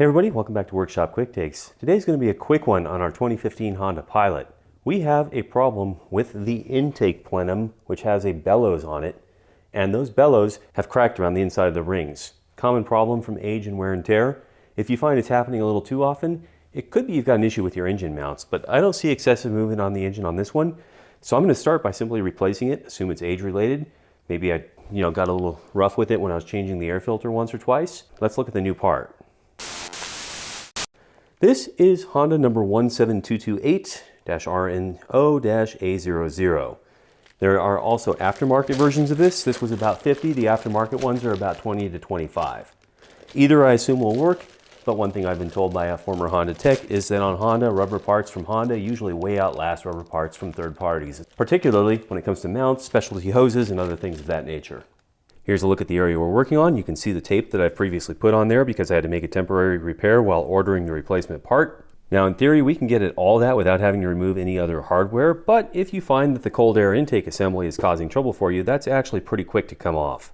Hey everybody, welcome back to Workshop Quick Takes. Today's going to be a quick one on our 2015 Honda Pilot. We have a problem with the intake plenum, which has a bellows on it, and those bellows have cracked around the inside of the rings. Common problem from age and wear and tear. If you find it's happening a little too often, it could be you've got an issue with your engine mounts, but I don't see excessive movement on the engine on this one. So I'm going to start by simply replacing it, assume it's age related. Maybe I got a little rough with it when I was changing the air filter once or twice. Let's look at the new part. This is Honda number 17228-RNO-A00. There are also aftermarket versions of this. This was about 50. The aftermarket ones are about 20 to 25. Either I assume will work, but one thing I've been told by a former Honda tech is that on Honda, rubber parts from Honda usually way outlast rubber parts from third parties, particularly when it comes to mounts, specialty hoses, and other things of that nature. Here's a look at the area we're working on. You can see the tape that I've previously put on there because I had to make a temporary repair while ordering the replacement part. Now in theory, we can get at all that without having to remove any other hardware, but if you find that the cold air intake assembly is causing trouble for you, that's actually pretty quick to come off.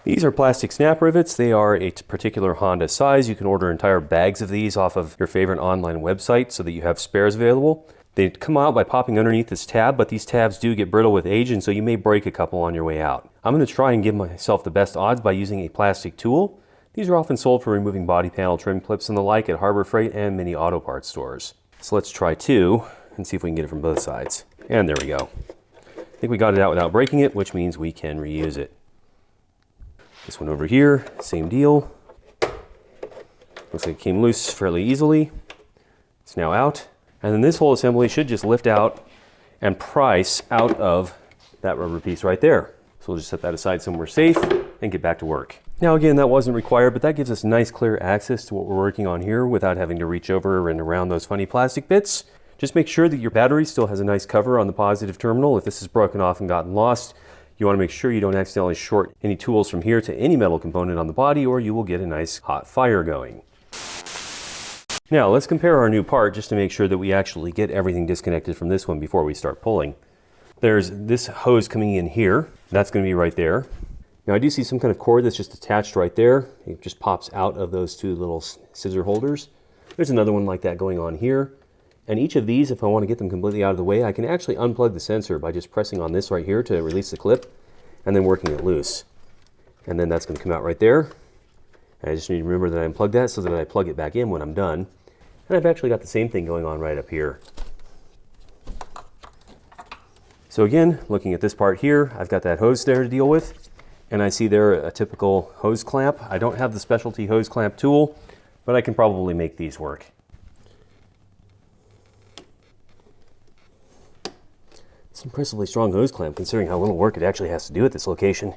These are plastic snap rivets. They are a particular Honda size. You can order entire bags of these off of your favorite online website so that you have spares available. They come out by popping underneath this tab, but these tabs do get brittle with age, and so you may break a couple on your way out. I'm going to try and give myself the best odds by using a plastic tool. These are often sold for removing body panel trim clips and the like at Harbor Freight and many auto parts stores. So let's try two and see if we can get it from both sides. And there we go. I think we got it out without breaking it, which means we can reuse it. This one over here, same deal. Looks like it came loose fairly easily. It's now out. And then this whole assembly should just lift out and prise out of that rubber piece right there. So we'll just set that aside somewhere safe and get back to work. Now again, that wasn't required, but that gives us nice clear access to what we're working on here without having to reach over and around those funny plastic bits. Just make sure that your battery still has a nice cover on the positive terminal. If this is broken off and gotten lost, you want to make sure you don't accidentally short any tools from here to any metal component on the body, or you will get a nice hot fire going. Now let's compare our new part just to make sure that we actually get everything disconnected from this one before we start pulling. There's this hose coming in here. That's going to be right there. Now I do see some kind of cord that's just attached right there. It just pops out of those two little scissor holders. There's another one like that going on here. And each of these, if I want to get them completely out of the way, I can actually unplug the sensor by just pressing on this right here to release the clip and then working it loose. And then that's going to come out right there. And I just need to remember that I unplugged that so that I plug it back in when I'm done. And I've actually got the same thing going on right up here. So again, looking at this part here, I've got that hose there to deal with. And I see there a typical hose clamp. I don't have the specialty hose clamp tool, but I can probably make these work. It's an impressively strong hose clamp considering how little work it actually has to do at this location.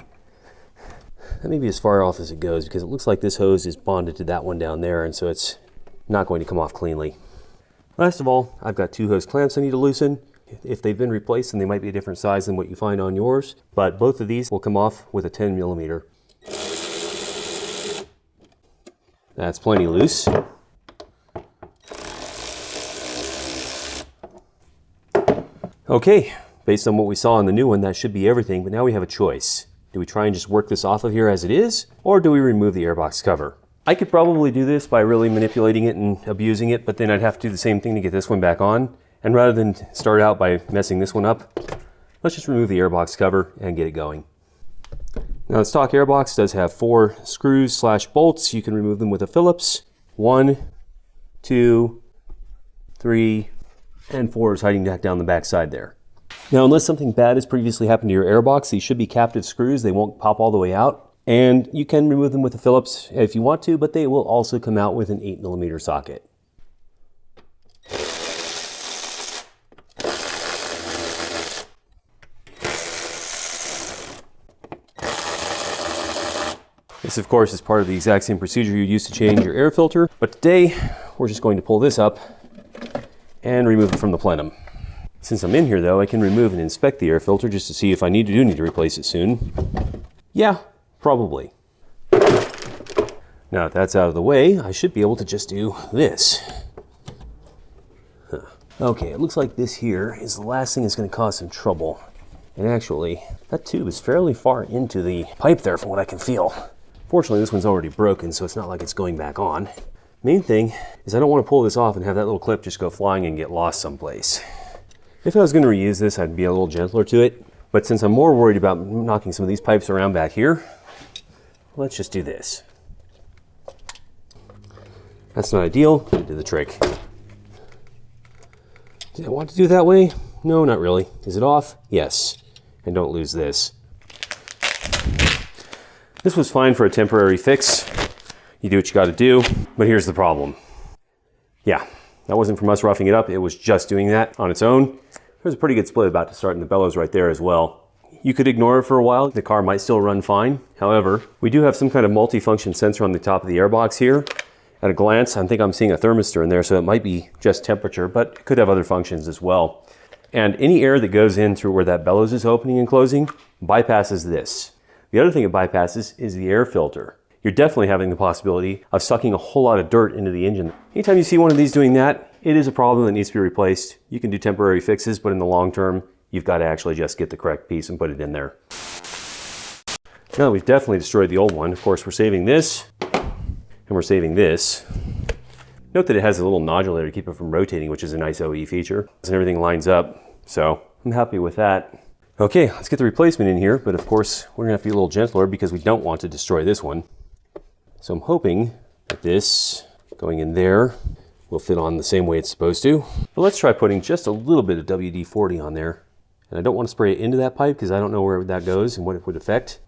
That may be as far off as it goes because it looks like this hose is bonded to that one down there, and so it's not going to come off cleanly. Last of all, I've got two hose clamps I need to loosen. If they've been replaced, then they might be a different size than what you find on yours, but both of these will come off with a 10 millimeter. That's plenty loose. Okay, based on what we saw on the new one, that should be everything, but now we have a choice. Do we try and just work this off of here as it is, or do we remove the airbox cover? I could probably do this by really manipulating it and abusing it, but then I'd have to do the same thing to get this one back on. And rather than start out by messing this one up, let's just remove the airbox cover and get it going. Now the stock airbox does have 4 screws/bolts. You can remove them with a Phillips. 1, 2, 3, and 4 is hiding back down the back side there. Now unless something bad has previously happened to your airbox, these should be captive screws. They won't pop all the way out. And you can remove them with a Phillips if you want to, but they will also come out with an 8 millimeter socket. This, of course, is part of the exact same procedure you use to change your air filter, but today we're just going to pull this up and remove it from the plenum. Since I'm in here, though, I can remove and inspect the air filter just to see if I need to replace it soon. Yeah. Probably. Now that that's out of the way, I should be able to just do this. Okay, it looks like this here is the last thing that's going to cause some trouble. And actually, that tube is fairly far into the pipe there from what I can feel. Fortunately, this one's already broken, so it's not like it's going back on. Main thing is I don't want to pull this off and have that little clip just go flying and get lost someplace. If I was going to reuse this, I'd be a little gentler to it. But since I'm more worried about knocking some of these pipes around back here, let's just do this. That's not ideal, but it did the trick. Did I want to do it that way? No, not really. Is it off? Yes. And don't lose this. This was fine for a temporary fix. You do what you got to do, but here's the problem. Yeah, that wasn't from us roughing it up. It was just doing that on its own. There's a pretty good split about to start in the bellows right there as well. You could ignore it for a while. The car might still run fine. However, we do have some kind of multi-function sensor on the top of the airbox here. At a glance, I think I'm seeing a thermistor in there, so it might be just temperature, but it could have other functions as well. And any air that goes in through where that bellows is opening and closing bypasses this. The other thing it bypasses is the air filter. You're definitely having the possibility of sucking a whole lot of dirt into the engine. Anytime you see one of these doing that, it is a problem that needs to be replaced. You can do temporary fixes, but in the long term, you've got to actually just get the correct piece and put it in there. Now we've definitely destroyed the old one. Of course, we're saving this, and we're saving this. Note that it has a little nodule there to keep it from rotating, which is a nice OE feature. And everything lines up, so I'm happy with that. Okay, let's get the replacement in here, but of course, we're gonna have to be a little gentler because we don't want to destroy this one. So I'm hoping that this going in there will fit on the same way it's supposed to. But let's try putting just a little bit of WD-40 on there. And I don't want to spray it into that pipe because I don't know where that goes and what it would affect.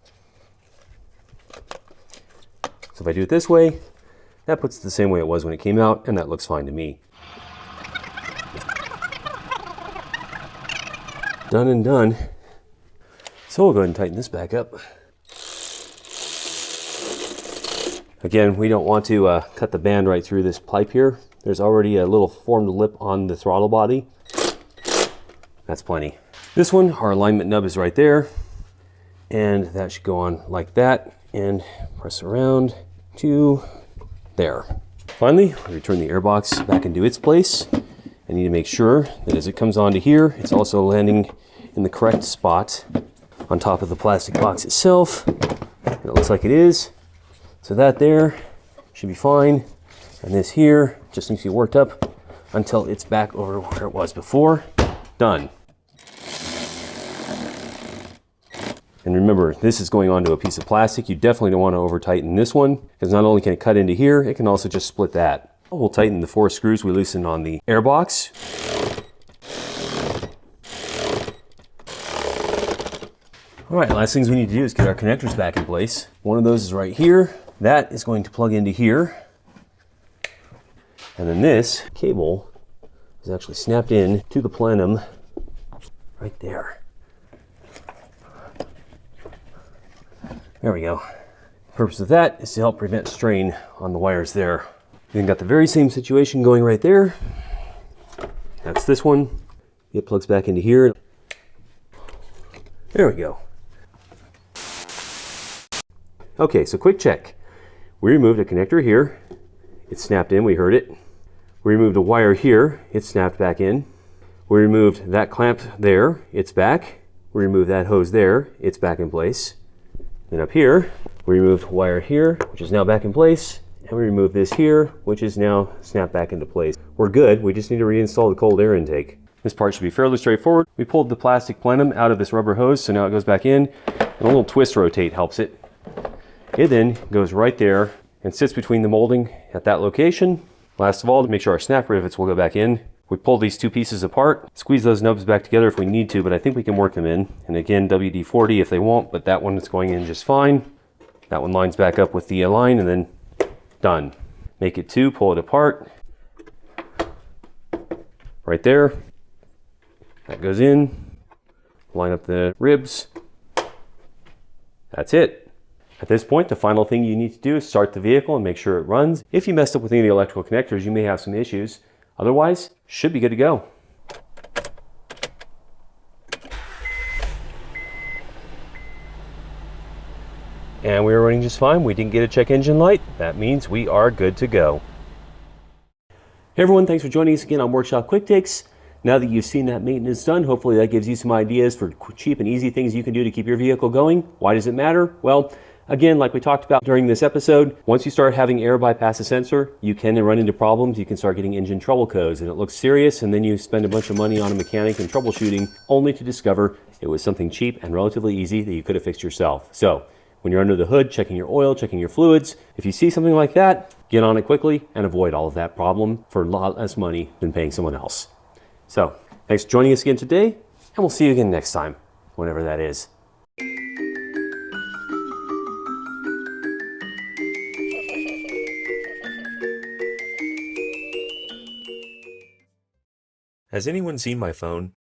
So if I do it this way, that puts it the same way it was when it came out, and that looks fine to me. Done and done. So we'll go ahead and tighten this back up. Again, we don't want to cut the band right through this pipe here. There's already a little formed lip on the throttle body. That's plenty. This one, our alignment nub is right there. And that should go on like that and press around to there. Finally, we return the airbox back into its place. I need to make sure that as it comes onto here, it's also landing in the correct spot on top of the plastic box itself. And it looks like it is. So that there should be fine. And this here just needs to be worked up until it's back over where it was before. Done. And remember, this is going onto a piece of plastic. You definitely don't want to over tighten this one because not only can it cut into here, it can also just split that. We'll tighten the 4 screws we loosened on the airbox. All right, last things we need to do is get our connectors back in place. One of those is right here. That is going to plug into here. And then this cable is actually snapped in to the plenum right there. There we go. The purpose of that is to help prevent strain on the wires there. Then got the very same situation going right there. That's this one. It plugs back into here. There we go. Okay, so quick check. We removed a connector here. It snapped in, we heard it. We removed a wire here. It snapped back in. We removed that clamp there. It's back. We removed that hose there. It's back in place. Then up here, we removed a wire here, which is now back in place. And we removed this here, which is now snapped back into place. We're good. We just need to reinstall the cold air intake. This part should be fairly straightforward. We pulled the plastic plenum out of this rubber hose, so now it goes back in. And a little twist rotate helps it. It then goes right there and sits between the molding at that location. Last of all, to make sure our snap rivets will go back in, we pull these 2 pieces apart, squeeze those nubs back together if we need to, but I think we can work them in. And again, WD-40 if they won't, but that one is going in just fine. That one lines back up with the line, and then done. Make it 2, pull it apart. Right there. That goes in. Line up the ribs. That's it. At this point, the final thing you need to do is start the vehicle and make sure it runs. If you messed up with any of the electrical connectors, you may have some issues. Otherwise, should be good to go. And we are running just fine. We didn't get a check engine light. That means we are good to go. Hey everyone, thanks for joining us again on Workshop Quick Takes. Now that you've seen that maintenance done, hopefully that gives you some ideas for cheap and easy things you can do to keep your vehicle going. Why does it matter? Well, Again, like we talked about during this episode, once you start having air bypass a sensor, you can run into problems. You can start getting engine trouble codes, and it looks serious, and then you spend a bunch of money on a mechanic and troubleshooting, only to discover it was something cheap and relatively easy that you could have fixed yourself. So when you're under the hood, checking your oil, checking your fluids, if you see something like that, get on it quickly and avoid all of that problem for a lot less money than paying someone else. So thanks for joining us again today, and we'll see you again next time, whenever that is. Has anyone seen my phone?